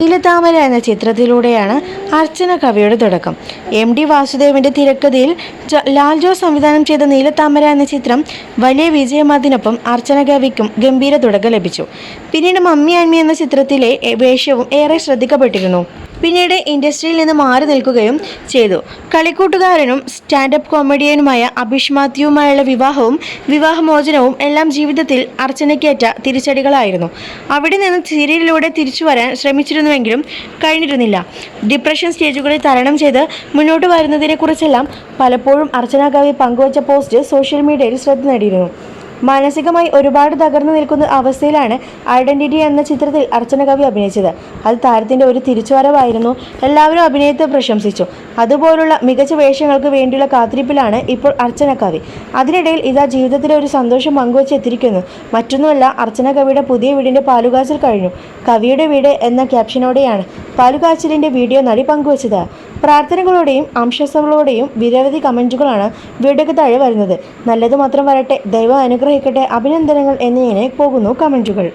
നീലത്താമര എന്ന ചിത്രത്തിലൂടെയാണ് അർച്ചന കവിയുടെ തുടക്കം. MD വാസുദേവന്റെ തിരക്കഥയിൽ ലാൽ ജോസ് സംവിധാനം ചെയ്ത നീലത്താമര എന്ന ചിത്രം വലിയ വിജയമായതിനൊപ്പം അർച്ചന കവിക്കും ഗംഭീര തുടക്കം ലഭിച്ചു. പിന്നീട് മമ്മി ആൻഡ് മീ എന്ന ചിത്രത്തിലെ വേഷവും ഏറെ ശ്രദ്ധിക്കപ്പെട്ടിരുന്നു. പിന്നീട് ഇൻഡസ്ട്രിയിൽ നിന്ന് മാറി നിൽക്കുകയും ചെയ്തു. കളിക്കൂട്ടുകാരനും സ്റ്റാൻഡപ്പ് കോമഡിയനുമായ അഭിഷ് മാത്യുവുമായുള്ള വിവാഹമോചനവും എല്ലാം ജീവിതത്തിൽ അർച്ചനയ്ക്കേറ്റ തിരിച്ചടികളായിരുന്നു. അവിടെ നിന്ന് സീരിയലിലൂടെ തിരിച്ചുവരാൻ ശ്രമിച്ചിരുന്നുവെങ്കിലും കഴിഞ്ഞിരുന്നില്ല. ഡിപ്രഷൻ സ്റ്റേജുകളിൽ തരണം ചെയ്ത് മുന്നോട്ട് വരുന്നതിനെക്കുറിച്ചെല്ലാം പലപ്പോഴും അർച്ചന കവി പങ്കുവച്ച പോസ്റ്റ് സോഷ്യൽ മീഡിയയിൽ ശ്രദ്ധ നേടിയിരുന്നു. മാനസികമായി ഒരുപാട് തകർന്നു നിൽക്കുന്ന അവസ്ഥയിലാണ് ഐഡന്റിറ്റി എന്ന ചിത്രത്തിൽ അർച്ചന കവി അഭിനയിച്ചത്. അത് താരത്തിന്റെ ഒരു തിരിച്ചുവരവായിരുന്നു. എല്ലാവരും അഭിനയത്തെ പ്രശംസിച്ചു. അതുപോലുള്ള മികച്ച വേഷങ്ങൾക്ക് വേണ്ടിയുള്ള കാത്തിരിപ്പിലാണ് ഇപ്പോൾ അർച്ചന കവി. അതിനിടയിൽ ഇതാ ജീവിതത്തിലെ ഒരു സന്തോഷം പങ്കുവച്ചെത്തിയിരിക്കുന്നു. മറ്റൊന്നുമല്ല, അർച്ചന കവിയുടെ പുതിയ വീടിന്റെ പാലുകാച്ചൽ കഴിഞ്ഞു. കവിയുടെ വീട് എന്ന ക്യാപ്ഷനോടെയാണ് പാലുകാച്ചലിന്റെ വീഡിയോ നടി പങ്കുവച്ചത്. പ്രാർത്ഥനകളോടെയും ആശംസകളോടെയും നിരവധി കമന്റുകളാണ് വീഡിയോയ്ക്ക് താഴെ വരുന്നത്. നല്ലത് മാത്രം വരട്ടെ, ദൈവം അനുഗ്രഹിക്കട്ടെ, അഭിനന്ദനങ്ങൾ എന്നിങ്ങനെ പോകുന്നു കമന്റുകൾ.